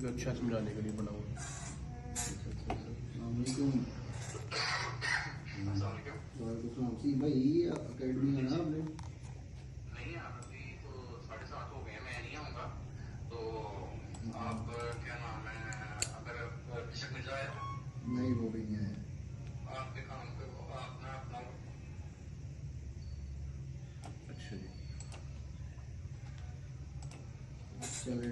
पे अच्छा समझाने के लिए बना हुआ है। भाई अकेडमी है ना आपने? नहीं यार, अभी तो 7:30 हो गए, मैं नहीं आऊँगा। तो आप क्या नाम है, अगर बेशक मिल जाए तो नहीं, वो भी नहीं है। आपके काम पे वो अपना अपना अच्छा जी, चले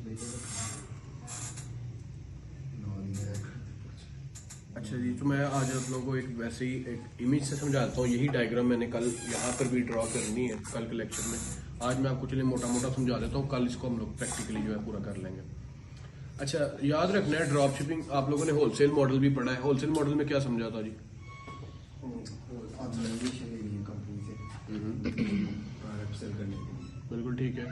ठीक है। अच्छा जी, तो मैं आज आप लोगों को एक वैसे ही एक इमेज से समझाता हूँ। यही डायग्राम मैंने कल यहाँ पर भी ड्रॉ करनी है कल के लेक्चर में। आज मैं आपको चलिए मोटा मोटा समझा देता हूँ, कल इसको हम लोग प्रैक्टिकली जो है पूरा कर लेंगे। अच्छा, याद रखना है ड्रॉप शिपिंग, आप लोगों ने होलसेल मॉडल भी पढ़ा है। होलसेल मॉडल में क्या समझा था जी? प्रोडक्ट सेल करने के लिए। बिल्कुल ठीक है,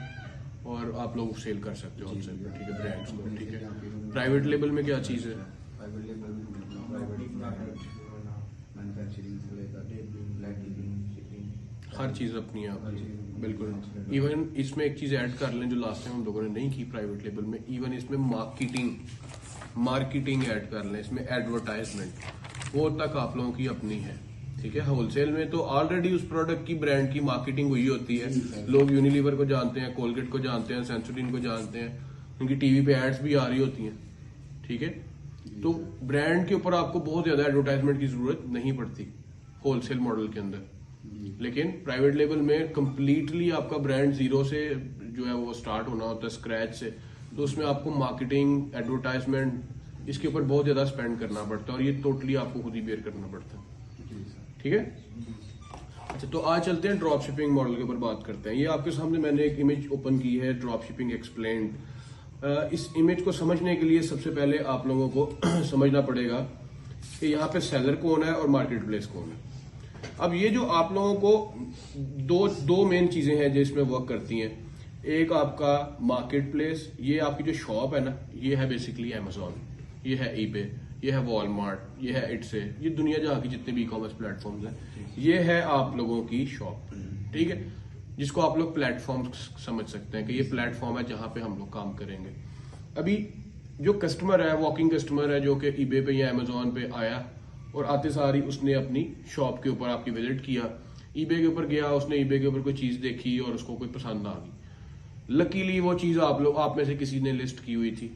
और आप लोग सेल कर सकते हो होलसेल में, ठीक है, ब्रांड्स को, ठीक है। प्राइवेट लेबल में क्या चीज़ है? प्राइवेट लेबल मैन्युफैक्चरिंग से लेकर हर चीज़ अपनी है आपकी, बिल्कुल। इवन इसमें एक चीज़ ऐड कर लें जो लास्ट टाइम हम लोगों ने नहीं की प्राइवेट लेबल में, इवन इसमें मार्केटिंग ऐड कर लें, इसमें एडवर्टाइजमेंट, वो तक आप लोगों की अपनी है, ठीक है। होलसेल में तो ऑलरेडी उस प्रोडक्ट की ब्रांड की मार्केटिंग हुई होती है। लोग यूनिलीवर को जानते हैं, कोलगेट को जानते हैं, सेंसोडीन को जानते हैं, उनकी टीवी पे एड्स भी आ रही होती हैं, ठीक है। तो ब्रांड के ऊपर आपको बहुत ज्यादा एडवर्टाइजमेंट की जरूरत नहीं पड़ती होलसेल मॉडल के अंदर। लेकिन प्राइवेट लेबल में कंप्लीटली आपका ब्रांड जीरो से जो है वो स्टार्ट होना होता है, स्क्रैच से। तो उसमें आपको मार्केटिंग, एडवर्टाइजमेंट, इसके ऊपर बहुत ज्यादा स्पेंड करना पड़ता है, और ये टोटली आपको खुद ही बेयर करना पड़ता है, ठीक है। अच्छा, तो आज चलते हैं ड्रॉप शिपिंग मॉडल के ऊपर बात करते हैं। ये आपके सामने मैंने एक इमेज ओपन की है, ड्रॉप शिपिंग एक्सप्लेन्ड। इस इमेज को समझने के लिए सबसे पहले आप लोगों को समझना पड़ेगा कि यहाँ पे सेलर कौन है और मार्केट प्लेस कौन है। अब ये जो आप लोगों को दो मेन चीजें हैं जो इसमें वर्क करती हैं। एक आपका मार्केट प्लेस, ये आपकी जो शॉप है ना, ये है बेसिकली अमेजोन, ये है ईबे, ये है वॉलमार्ट, ये है इट्से, ये दुनिया जहाँ की जितने भी ई कॉमर्स प्लेटफॉर्म्स हैं, ये है आप लोगों की शॉप, ठीक है, जिसको आप लोग प्लेटफॉर्म समझ सकते हैं कि ये प्लेटफॉर्म है जहां पे हम लोग काम करेंगे। अभी जो कस्टमर है, वॉकिंग कस्टमर है, जो कि ईबे पे या अमेजोन पे आया और आते सारी उसने अपनी शॉप के ऊपर आपकी विजिट किया, ईबे के ऊपर गया, उसने ईबे के ऊपर कोई चीज देखी और उसको कोई पसंद आ गई। लकीली वो चीज आप में से किसी ने लिस्ट की हुई थी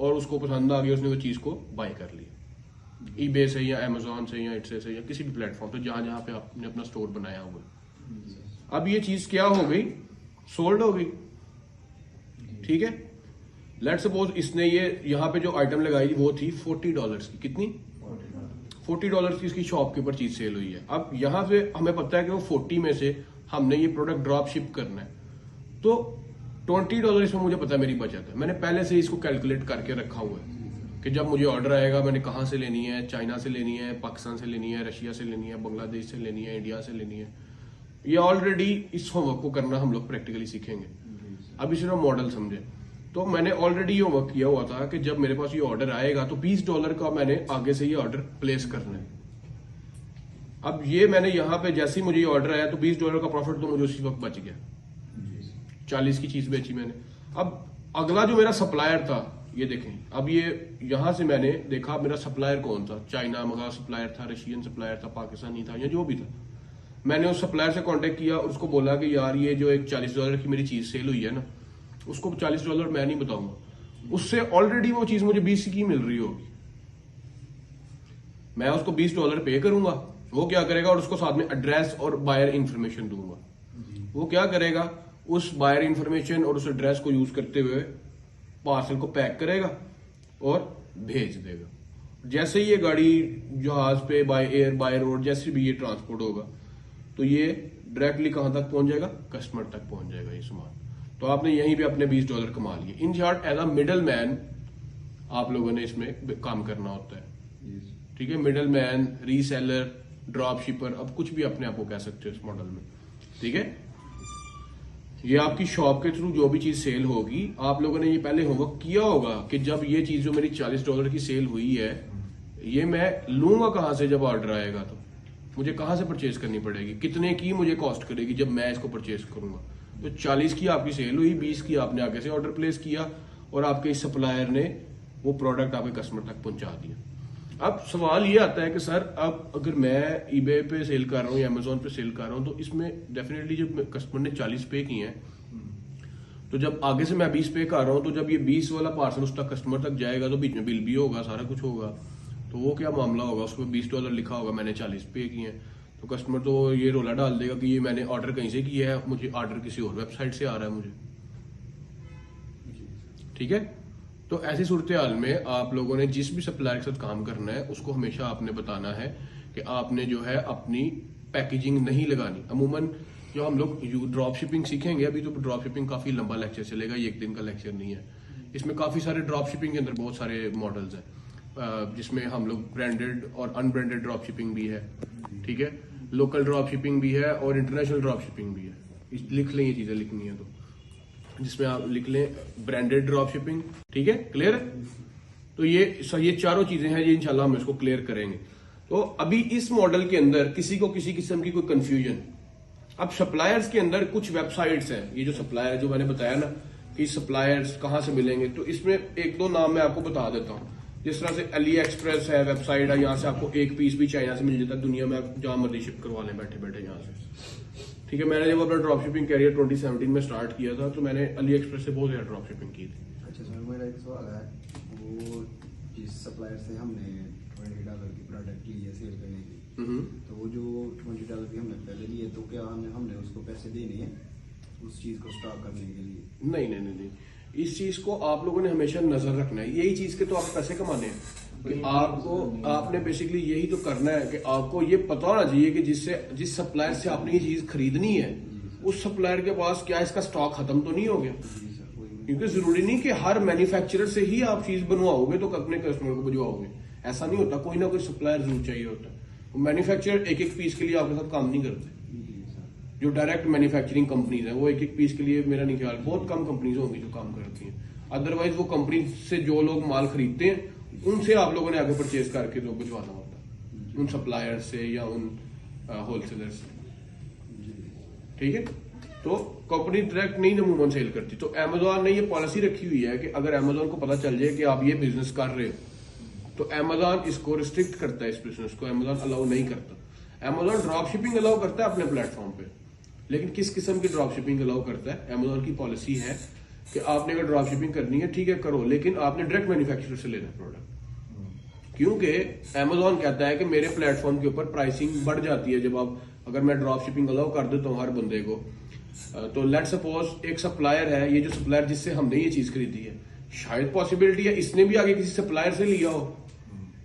और उसको पसंद आ गई, उसने वो चीज को बाय कर लिया ईबे से या अमेजोन से या इट्से से या किसी भी प्लेटफॉर्म पे जहां जहां पे आपने अपना स्टोर बनाया हुआ। अब ये चीज क्या हो गई? सोल्ड हो गई, ठीक है। लेट्स सपोज इसने ये यहाँ पे जो आइटम लगाई वो थी $40 की। कितनी? $40 की इसकी शॉप के ऊपर चीज सेल हुई है। अब यहाँ से हमें पता है कि वो 40 में से हमने ये प्रोडक्ट ड्रॉप शिप करना है, तो $20 इसमें मुझे पता है मेरी बचत है। मैंने पहले से इसको कैलकुलेट करके रखा हुआ है कि जब मुझे ऑर्डर आएगा मैंने कहाँ से लेनी है, चाइना से लेनी है, पाकिस्तान से लेनी है, रशिया से लेनी है, बांग्लादेश से लेनी है, इंडिया से लेनी है। ये ऑलरेडी इस होमवर्क को करना हम लोग प्रैक्टिकली सीखेंगे। अब इसे मॉडल समझे, तो मैंने ऑलरेडी ये होमवर्क किया हुआ था कि जब मेरे पास ये ऑर्डर आएगा तो $20 का मैंने आगे से ये ऑर्डर प्लेस करना है। अब ये मैंने यहाँ पे जैसे ही मुझे ये ऑर्डर आया तो $20 का प्रॉफिट तो मुझे उसी वक्त बच गया। 40 की चीज बेची मैंने। अब अगला जो मेरा सप्लायर था, ये देखें, अब ये यहां से मैंने देखा मेरा सप्लायर कौन था, चाइना का सप्लायर था, रशियन सप्लायर था, पाकिस्तानी था, या जो भी था। मैंने उस सप्लायर से कांटेक्ट किया और उसको बोला कि यार ये जो एक $40 की मेरी चीज सेल हुई है ना, उसको $40 मैं नहीं बताऊंगा, उससे ऑलरेडी वो चीज मुझे 20 की मिल रही होगी, मैं उसको $20 पे करूंगा। वो क्या करेगा, और उसको साथ में एड्रेस और बायर इंफॉर्मेशन दूंगा। वो क्या करेगा, उस बायर इंफॉर्मेशन और उस एड्रेस को यूज करते हुए पार्सल को पैक करेगा और भेज देगा। जैसे ही ये गाड़ी जहाज पे, बाय एयर, बाय रोड, जैसे भी ये ट्रांसपोर्ट होगा, तो ये डायरेक्टली कहां तक पहुंच जाएगा? कस्टमर तक पहुंच जाएगा ये सामान। तो आपने यहीं पे अपने $20 कमा लिए। In short, as a middle man आप लोगों ने इसमें काम करना होता है, ठीक है। मिडल मैन, रीसेलर, ड्रॉप शिपर, अब कुछ भी अपने आप को कह सकते हो इस मॉडल में, ठीक है। ये आपकी शॉप के थ्रू जो भी चीज सेल होगी, आप लोगों ने ये पहले होमवर्क किया होगा कि जब ये चीज जो मेरी $40 की सेल हुई है, ये मैं लूंगा कहां से? जब ऑर्डर आएगा तो मुझे कहां से परचेज करनी पड़ेगी, कितने की मुझे कॉस्ट करेगी जब मैं इसको परचेज करूंगा। तो 40 की आपकी सेल हुई, 20 की आपने आगे से ऑर्डर प्लेस किया और आपके इस सप्लायर ने वो प्रोडक्ट आपके कस्टमर तक पहुंचा दिया। अब सवाल ये आता है कि सर अब अगर मैं eBay पे सेल कर रहा हूँ या अमेजोन पे सेल कर रहा हूँ तो इसमें डेफिनेटली जब कस्टमर ने 40 पे किए हैं तो जब आगे से मैं 20 पे कर रहा हूँ तो जब ये 20 वाला पार्सल उस तक कस्टमर तक जाएगा तो बीच में बिल भी होगा, सारा कुछ होगा, तो वो क्या मामला होगा? उसमें $20 लिखा होगा, मैंने 40 पे किए हैं, तो कस्टमर तो ये रोला डाल देगा कि ये मैंने ऑर्डर कहीं से किया है, मुझे ऑर्डर किसी और वेबसाइट से आ रहा है मुझे। ठीक है, तो ऐसी सूरत हाल में आप लोगों ने जिस भी सप्लायर के साथ काम करना है उसको हमेशा आपने बताना है कि आपने जो है अपनी पैकेजिंग नहीं लगानी। अमूमन जो हम लोग ड्रॉप शिपिंग सीखेंगे, अभी तो ड्रॉप शिपिंग काफी लंबा लेक्चर चलेगा, ये एक दिन का लेक्चर नहीं है। इसमें काफी सारे ड्रॉप शिपिंग के अंदर बहुत सारे मॉडल्स हैं, जिसमें हम लोग ब्रांडेड और अनब्रांडेड ड्रॉप शिपिंग भी है, ठीक है, लोकल ड्रॉप शिपिंग भी है और इंटरनेशनल ड्रॉप शिपिंग भी है। लिख लें, ये चीजें लिखनी है तो जिसमें आप लिख लें ब्रांडेड ड्रॉप शिपिंग, ठीक है, क्लियर है? तो ये चारों चीजें हैं, ये इंशाल्लाह हम इसको क्लियर करेंगे। तो अभी इस मॉडल के अंदर किसी को किसी किस्म की कोई कंफ्यूजन, अब सप्लायर्स के अंदर कुछ वेबसाइट्स हैं, ये जो सप्लायर जो मैंने बताया ना कि सप्लायर्स कहाँ से मिलेंगे, तो इसमें एक दो नाम मैं आपको बता देता हूँ। जिस तरह से अली एक्सप्रेस है वेबसाइट है, यहाँ से आपको एक पीस भी चाइना से मिल जाता है, दुनिया में आप जहाँ मर्जी शिप करवा लें बैठे बैठे यहाँ से, ठीक है। मैंने जब अपना ड्रॉप शिपिंग कैरियर 2017 में स्टार्ट किया था तो मैंने अली एक्सप्रेस से बहुत ज्यादा ड्रॉप शिपिंग की थी। अच्छा सर, मेरा एक सवाल है, वो जिस सप्लायर से हमने $20 की प्रोडक्ट ली है सेल करने की, तो वो जो $20 की हमने पहले लिए, तो क्या हमने उसको पैसे देने हैं उस चीज को स्टॉक करने के लिए? नहीं नहीं नहीं नहीं, इस चीज को आप लोगों ने हमेशा नजर रखना है। यही चीज के तो आप पैसे कमाने हैं कि आपने बेसिकली यही तो करना है कि आपको ये पता होना चाहिए कि जिस सप्लायर से आपने ये चीज खरीदनी है उस सप्लायर के पास क्या इसका स्टॉक खत्म तो नहीं हो गया, क्योंकि जरूरी नहीं कि हर मैन्युफैक्चरर से ही आप चीज बनवाओगे तो अपने कस्टमर को भिजवाओगे, ऐसा नहीं होता। कोई ना कोई सप्लायर जरूर चाहिए होता है। मैन्युफैक्चरर एक एक पीस के लिए आपके साथ काम नहीं करते। जो डायरेक्ट मैन्युफैक्चरिंग कंपनीज है वो एक एक पीस के लिए, मेरा नहीं ख्याल, बहुत कम कंपनीज होंगी जो काम करती हैं। अदरवाइज वो कंपनी से जो लोग माल खरीदते हैं उनसे आप लोगों ने आगे परचेज करके तो भिजवाना होता है, उन सप्लायर से या उन होलसेलर से, ठीक है। तो कंपनी डायरेक्ट नहीं अमूमन सेल करती। तो अमेजोन ने ये पॉलिसी रखी हुई है कि अगर अमेजोन को पता चल जाए कि आप ये बिजनेस कर रहे हो तो अमेजोन इसको रिस्ट्रिक्ट करता है, इस बिजनेस को अमेजोन अलाउ नहीं करता। अमेजोन ड्रॉप शिपिंग अलाउ करता है अपने प्लेटफॉर्म पे, लेकिन किस किस्म की ड्रॉप शिपिंग अलाउ करता है? अमेजोन की पॉलिसी है कि आपने अगर ड्रॉप शिपिंग करनी है ठीक है करो, लेकिन आपने डायरेक्ट मैन्युफैक्चरर से लेना है प्रोडक्ट, क्योंकि अमेजोन कहता है कि मेरे प्लेटफॉर्म के ऊपर प्राइसिंग बढ़ जाती है जब आप, अगर मैं ड्रॉप शिपिंग अलाउ कर देता हूँ हर बंदे को, तो लेट सपोज एक सप्लायर है, ये जो सप्लायर जिससे हमने ये चीज खरीदी है, शायद पॉसिबिलिटी है इसने भी आगे किसी सप्लायर से लिया हो,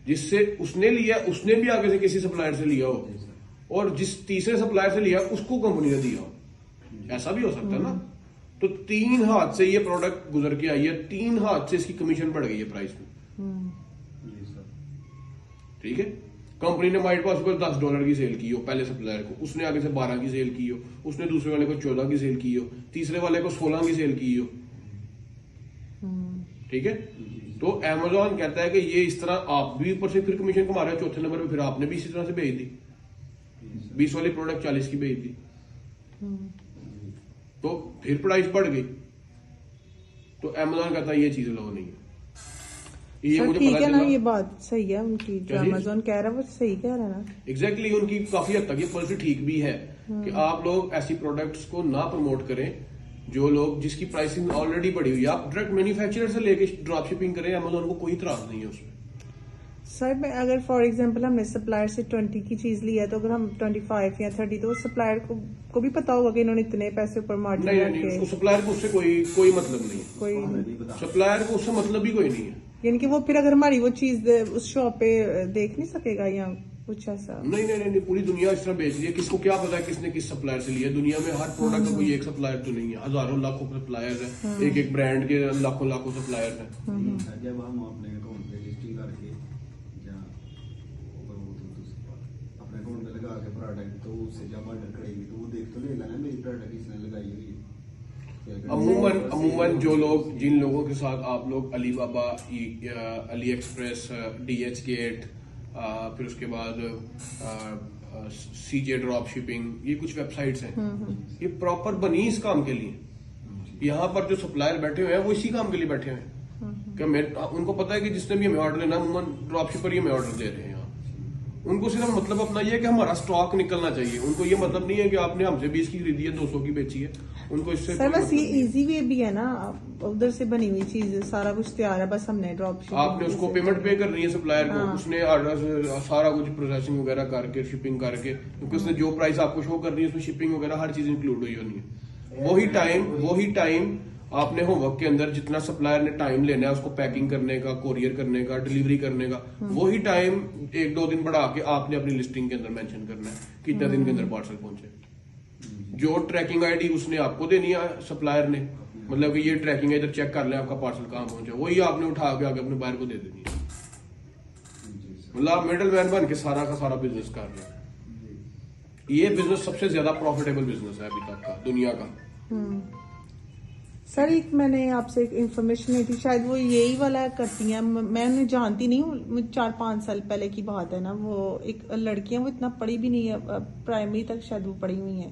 जिससे उसने लिया उसने भी आगे से किसी सप्लायर से लिया हो, और जिस तीसरे सप्लायर से लिया उसको कंपनी ने दिया हो, ऐसा भी हो सकता है ना। तो 3 हाथ से ये प्रोडक्ट गुजर के आई है, 3 हाथ से इसकी कमीशन बढ़ गई है प्राइस में, ठीक है। कंपनी ने माइट पॉसिबल $10 की सेल की हो पहले सप्लायर को, उसने आगे से 12 की सेल की हो, उसने दूसरे वाले को 14 की सेल की हो, तीसरे वाले को 16 की सेल की हो, ठीक है। तो अमेजोन कहता है कि ये इस तरह आप भी ऊपर से फिर कमीशन कमा रहे हो, चौथे नंबर पे फिर आपने भी इसी तरह से भेज दी, 20 वाली प्रोडक्ट 40 की भेज दी, तो फिर प्राइस बढ़ गई। तो अमेजोन कहता है ये चीज लो नहीं है। ये मुझे ठीक पता है ना, चला, ये बात सही है उनकी, जो अमेजोन कह रहा है वो सही कह रहा है ना। एग्जैक्टली उनकी काफी हद तक ये पॉलिसी ठीक भी है कि आप लोग ऐसी प्रोडक्ट्स को ना प्रमोट करें जो लोग जिसकी प्राइसिंग ऑलरेडी बढ़ी हुई है। आप डायरेक्ट मैन्युफैक्चरर से लेके ड्रॉप शिपिंग करें, अमेजोन को कोई इतराज नहीं है उसमें। सर मैं अगर फॉर एग्जांपल हमने सप्लायर से 20 की चीज ली है, तो अगर हम 25 या 30, तो सप्लायर को भी पता होगा कि इन्होंने इतने पैसे ऊपर मार्जिन नहीं, उसको सप्लायर को उससे कोई मतलब नहीं है, कोई सप्लायर को उससे मतलब ही कोई नहीं है। यानी कि वो फिर अगर हमारी वो चीज उस शॉप पे देख नहीं सकेगा या कुछ ऐसा? नहीं, पूरी दुनिया इस तरह बेच रही है, किसको क्या पता है किसने किस सप्लायर से लिया। दुनिया में हर प्रोडक्ट का कोई एक सप्लायर तो नहीं है, हजारों लाखों सप्लायर है, एक एक ब्रांड के लाखों सप्लायर है। जब हम अपने अकाउंट पे लिस्टिंग करके या अपने अकाउंट में लगा के प्रोडक्ट, तो उससे जब ऑर्डर करेगी तो वो देख तो लेगा ना मेरी प्रोडक्ट किसने लगाई हुई है। अमूमन जो लोग, जिन लोगों के साथ आप लोग Alibaba, AliExpress, DH gate, फिर उसके बाद सीजे ड्रॉप शिपिंग, ये कुछ वेबसाइट्स हैं, ये प्रॉपर बनी इस काम के लिए। यहाँ पर जो सप्लायर बैठे हुए हैं वो इसी काम के लिए बैठे हुए हैं। क्या उनको पता है कि जिसने भी हमें ऑर्डर लेना है, ड्रॉप शिपर ही हमें ऑर्डर दे रहे हैं यहाँ। उनको सिर्फ मतलब अपना ये है कि हमारा स्टॉक निकलना चाहिए। उनको ये मतलब नहीं है कि आपने हमसे 20 की खरीदी है 200 की बेची है। उनको इससे सर कोई बस ये मतलब नहीं। इजी वे भी है ना, उधर से बनी हुई चीज सारा कुछ तैयार है, बस हमने ड्रॉप आपने उसको पेमेंट पे करनी है सप्लायर को, हाँ। उसने ऑर्डर सारा कुछ प्रोसेसिंग वगैरह करके शिपिंग करके, क्योंकि उसने जो प्राइस आपको शो करनी है उसमें शिपिंग वगैरह हर चीज इंक्लूड हुई होनी है। वही टाइम आपने होमवर्क के अंदर जितना सप्लायर ने टाइम लेना है उसको पैकिंग करने का, कोरियर करने का, डिलीवरी करने का, वही टाइम 1-2 दिन बढ़ा के आपने अपनी लिस्टिंग के अंदर मेंशन करना है कितने दिन के अंदर पार्सल पहुंचे। जो ट्रैकिंग आईडी उसने आपको देनी है सप्लायर ने, मतलब कि ये ट्रैकिंग है, इधर चेक कर ले आपका पार्सल कहाँ पहुंचा, वही आपने उठा के आगे अपने बायर को दे देनी है। मतलब आप मिडल मैन बन के सारा का सारा बिजनेस कर रहे हैं। ये बिजनेस सबसे ज्यादा प्रॉफिटेबल बिजनेस है अभी तक का दुनिया का। सर एक मैंने आपसे एक इन्फॉर्मेशन ली थी, शायद वो यही वाला करती हैं, मैं उन्हें जानती नहीं हूँ, 4-5 साल पहले की बात है ना। वो एक लड़की है, वो इतना पढ़ी भी नहीं है, प्राइमरी तक शायद वो पढ़ी हुई हैं।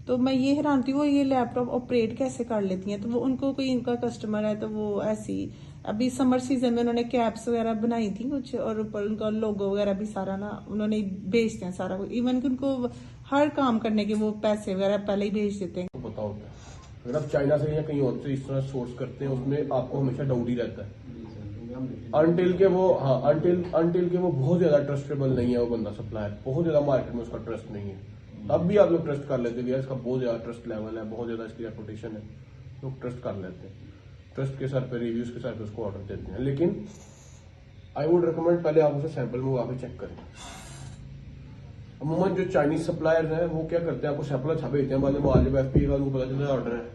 तो मैं ये हैरान थी वो ये लैपटॉप ऑपरेट कैसे कर लेती हैं। तो वो उनको कोई इनका कस्टमर है तो वो ऐसी, अभी समर सीजन में उन्होंने कैप्स वगैरह बनाई थी कुछ, और ऊपर उनका लोगो वगैरह भी सारा ना उन्होंने बेचते हैं सारा कुछ, इवन कि उनको हर काम करने के वो पैसे वगैरह पहले ही भेज देते हैं। तो पता होता है अगर आप चाइना से या कहीं और से इस तरह सोर्स करते हैं उसमें आपको हमेशा डाउट ही रहता है अनटिल के वो बहुत ज्यादा ट्रस्टेबल नहीं है। वो बंदा सप्लायर बहुत ज्यादा मार्केट में उसका ट्रस्ट नहीं है, तब भी आप लोग ट्रस्ट कर लेते हैं, इसका बहुत ज्यादा ट्रस्ट लेवल है, बहुत ज्यादा इसकी रेपुटेशन है, लोग ट्रस्ट कर लेते हैं। ट्रस्ट के सर पे, रिव्यूज के सर पे उसको ऑर्डर देते हैं। लेकिन आई वुड रिकमेंड पहले आप उसे सैंपल मंगवा के चेक करें। अमूमन जो चाइनीज सप्लायर हैं वो क्या करते हैं, आपको सैंपल अच्छा भेजते हैं, बाद में माल जब एफपी का उनको पता चलता है ऑर्डर है,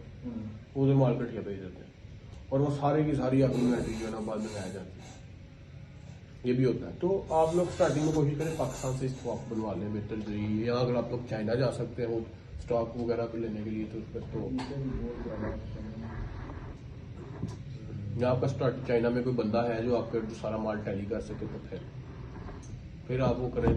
वो उधर माल कटिया भेज देते हैं और वो सारी की सारी आपकी इन्वेंटरी जो है ना बाद में आ जाती है। ये भी होता है। तो आप लोग स्टार्टिंग में कोशिश करें पाकिस्तान से स्टॉक बनवा लें बेहतर तरीके। या अगर आप लोग चाइना जा सकते हो स्टॉक वगैरह को लेने के लिए तो उस पर तो या आपका स्टार्ट चाइना में कोई बंदा है जो आपका सारा माल टैली कर सके तो फिर आप वो करें।